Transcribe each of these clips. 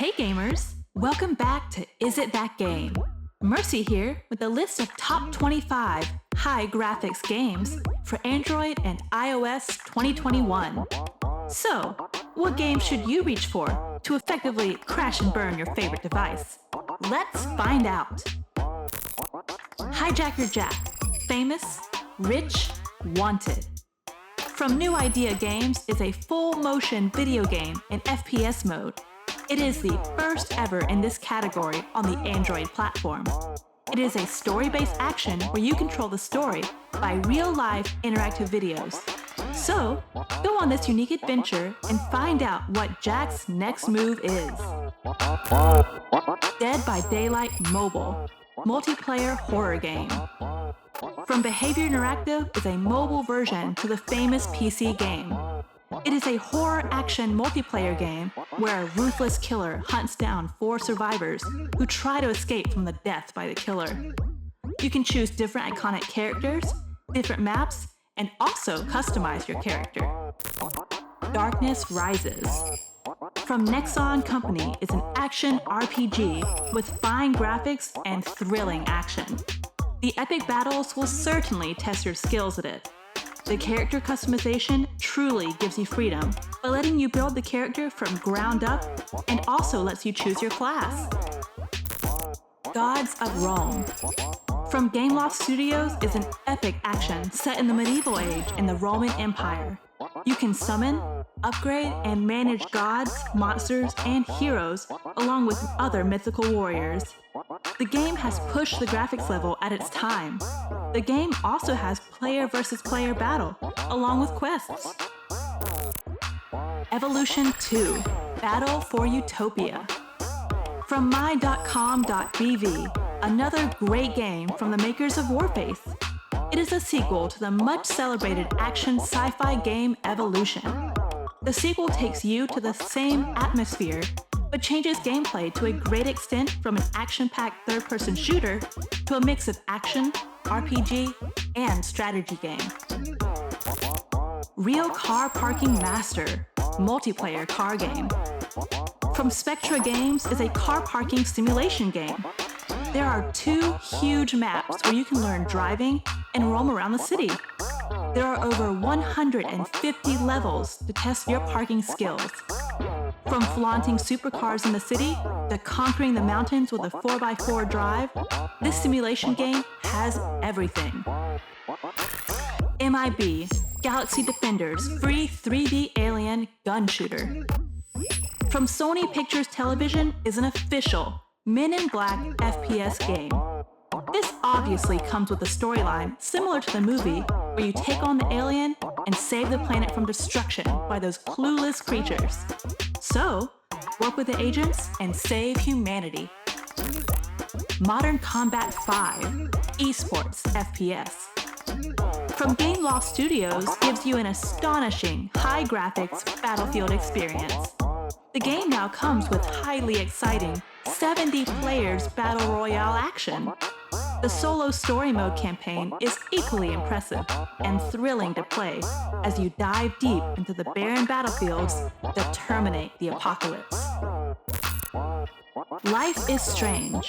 Hey gamers! Welcome back to IsItThatGame. Mercy here with a list of top 25 high graphics games for Android and iOS 2021. So, what games should you reach for to effectively crash and burn your favorite device? Let's find out. Hijacker Jack, famous, rich, wanted. From New Idea Games is a full-motion video game in FPS mode. It is the first ever in this category on the Android platform. It is a story-based action where you control the story by real-life interactive videos. So, go on this unique adventure and find out what Jack's next move is. Dead by Daylight Mobile, multiplayer horror game. From Behavior Interactive is a mobile version to the famous PC game. It is a horror action multiplayer game where a ruthless killer hunts down 4 survivors who try to escape from the death by the killer. You can choose different iconic characters, different maps, and also customize your character. Darkness Rises. From Nexon Company is an action RPG with fine graphics and thrilling action. The epic battles will certainly test your skills at it. The character customization truly gives you freedom by letting you build the character from ground up and also lets you choose your class. Gods of Rome. From Gameloft Studios is an epic action set in the medieval age in the Roman Empire. You can summon, upgrade, and manage gods, monsters, and heroes along with other mythical warriors. The game has pushed the graphics level at its time. The game also has player versus player battle, along with quests. Evolution 2, Battle for Utopia. From MadOut2 another great game from the makers of Warface. It is a sequel to the much-celebrated action sci-fi game Evolution. The sequel takes you to the same atmosphere, but changes gameplay to a great extent from an action-packed third-person shooter to a mix of action, RPG, and strategy game. Real Car Parking Master, multiplayer car game. From Spectra Games is a car parking simulation game. There are 2 huge maps where you can learn driving and roam around the city. There are over 150 levels to test your parking skills. From flaunting supercars in the city to conquering the mountains with a 4x4 drive, this simulation game has everything. MIB, Galaxy Defender's free 3D alien gun shooter. From Sony Pictures Television is an official Men in Black FPS game. This obviously comes with a storyline similar to the movie where you take on the alien and save the planet from destruction by those clueless creatures. So, work with the agents and save humanity. Modern Combat 5, eSports FPS. From Gameloft Studios gives you an astonishing high graphics battlefield experience. The game now comes with highly exciting 70 players battle royale action. The solo story mode campaign is equally impressive and thrilling to play as you dive deep into the barren battlefields that terminate the apocalypse. Life is Strange.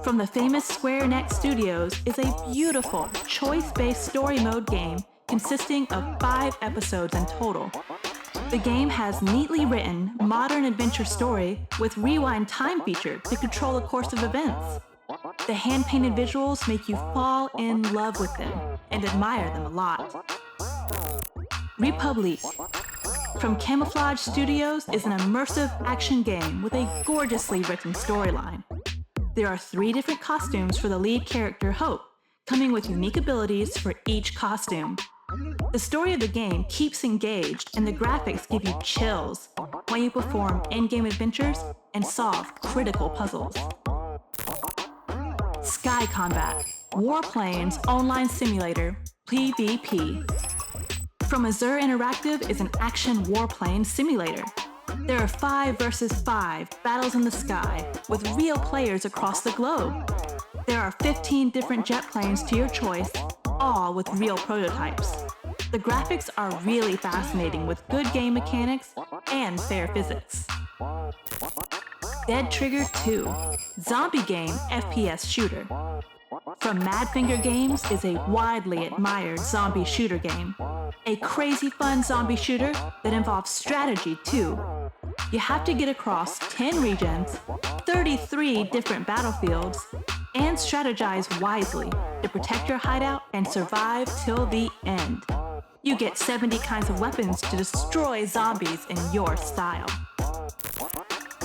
From the famous Square Enix Studios is a beautiful choice-based story mode game consisting of 5 episodes in total. The game has neatly written modern adventure story with rewind time feature to control the course of events. The hand-painted visuals make you fall in love with them and admire them a lot. République. From Camouflage Studios is an immersive action game with a gorgeously written storyline. There are 3 different costumes for the lead character Hope, coming with unique abilities for each costume. The story of the game keeps engaged and the graphics give you chills while you perform in-game adventures and solve critical puzzles. Sky Combat, Warplanes Online Simulator, PvP. From Azure Interactive is an action warplane simulator. There are 5 versus 5 battles in the sky with real players across the globe. There are 15 different jet planes to your choice, all with real prototypes. The graphics are really fascinating with good game mechanics and fair physics. Dead Trigger 2, zombie game FPS shooter. From Madfinger Games is a widely admired zombie shooter game. A crazy fun zombie shooter that involves strategy too. You have to get across 10 regions, 33 different battlefields, and strategize wisely to protect your hideout and survive till the end. You get 70 kinds of weapons to destroy zombies in your style.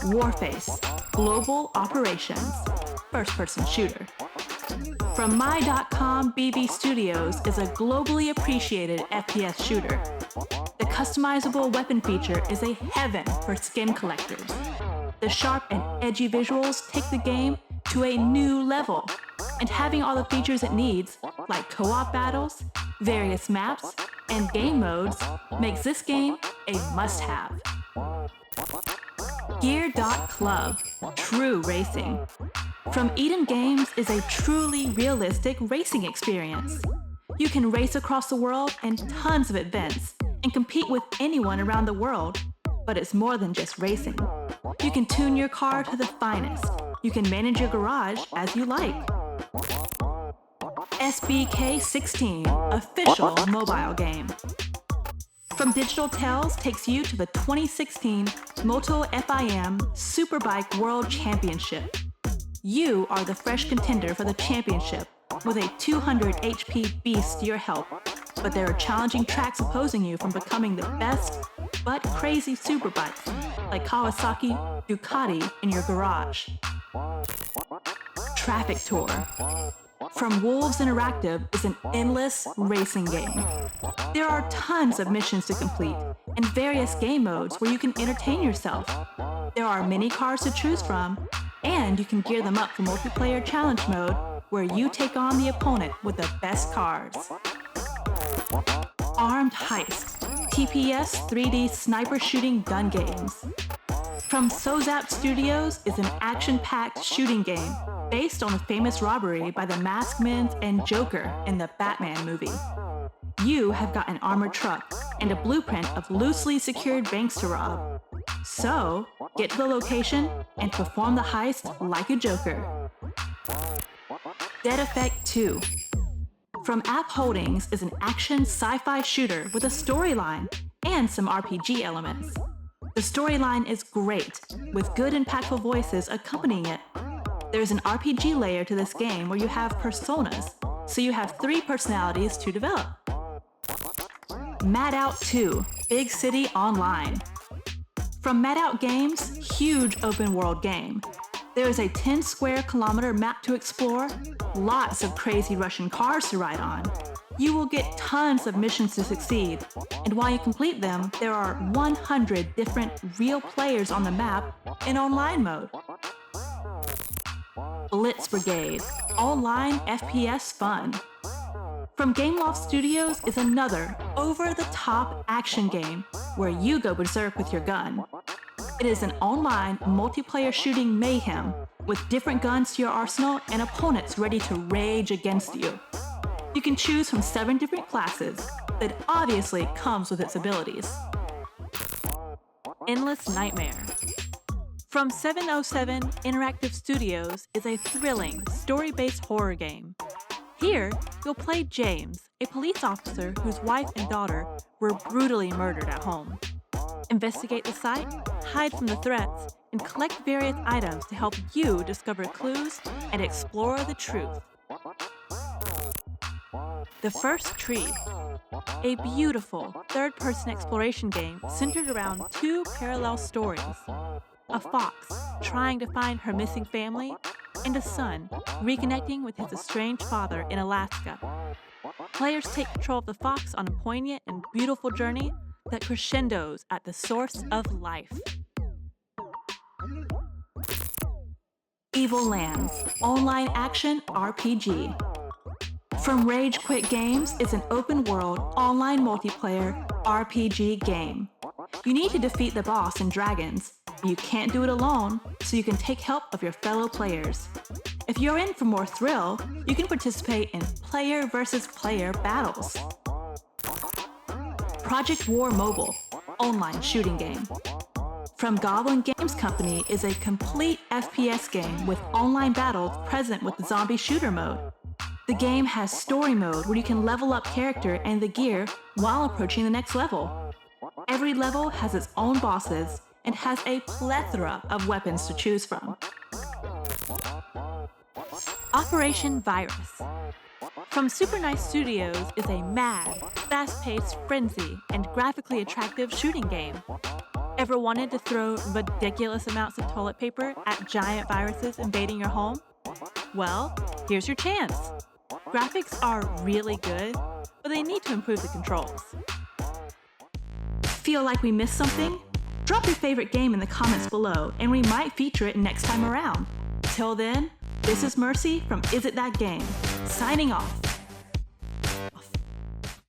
Warface, Global Operations, first-person shooter. From MadOut2 Studios is a globally appreciated FPS shooter. The customizable weapon feature is a heaven for skin collectors. The sharp and edgy visuals take the game to a new level, and having all the features it needs, like co-op battles, various maps, and game modes, makes this game a must-have. Gear.Club, True Racing. From Eden Games is a truly realistic racing experience. You can race across the world in tons of events and compete with anyone around the world, but it's more than just racing. You can tune your car to the finest. You can manage your garage as you like. SBK 16, official mobile game. From Digital Tales takes you to the 2016 Moto FIM Superbike World Championship. You are the fresh contender for the championship with a 200 HP beast to your help, but there are challenging tracks opposing you from becoming the best but crazy superbikes like Kawasaki, Ducati in your garage. Traffic Tour. From Wolves Interactive is an endless racing game. There are tons of missions to complete and various game modes where you can entertain yourself. There are many cars to choose from, and you can gear them up for multiplayer challenge mode where you take on the opponent with the best cars. Armed Heist, TPS 3D sniper shooting gun games. From Sozap Studios is an action-packed shooting game based on a famous robbery by the Masked Men and Joker in the Batman movie. You have got an armored truck and a blueprint of loosely secured banks to rob. So, get to the location and perform the heist like a Joker. Dead Effect 2. From App Holdings is an action sci-fi shooter with a storyline and some RPG elements. The storyline is great, with good impactful voices accompanying it. There's an RPG layer to this game where you have personas, so you have 3 personalities to develop. MadOut2 BigCityOnline. From MadOut Games' huge open world game, there is a 10 square kilometer map to explore, lots of crazy Russian cars to ride on. You will get tons of missions to succeed, and while you complete them, there are 100 different real players on the map in online mode. Blitz Brigade, online FPS fun. From Gameloft Studios is another over-the-top action game where you go berserk with your gun. It is an online multiplayer shooting mayhem with different guns to your arsenal and opponents ready to rage against you. You can choose from 7 different classes that obviously comes with its abilities. Endless Nightmare. From 707 Interactive Studios is a thrilling, story-based horror game. Here, you'll play James, a police officer whose wife and daughter were brutally murdered at home. Investigate the site, hide from the threats, and collect various items to help you discover clues and explore the truth. The First Tree. A beautiful third-person exploration game centered around 2 parallel stories. A fox trying to find her missing family, and a son reconnecting with his estranged father in Alaska. Players take control of the fox on a poignant and beautiful journey that crescendos at the source of life. Evil Lands, online action RPG. From Rage Quit Games is an open-world, online multiplayer RPG game. You need to defeat the boss and dragons, but you can't do it alone, so you can take help of your fellow players. If you're in for more thrill, you can participate in player versus player battles. Project War Mobile, online shooting game. From Goblin Games Company is a complete FPS game with online battles present with the zombie shooter mode. The game has story mode where you can level up character and the gear while approaching the next level. Every level has its own bosses and has a plethora of weapons to choose from. Operation Virus. From Super Nice Studios is a mad, fast-paced, frenzy, and graphically attractive shooting game. Ever wanted to throw ridiculous amounts of toilet paper at giant viruses invading your home? Well, here's your chance. Graphics are really good, but they need to improve the controls. Feel like we missed something? Drop your favorite game in the comments below and we might feature it next time around. Till then, this is Mercy from IsItThatGame, signing off.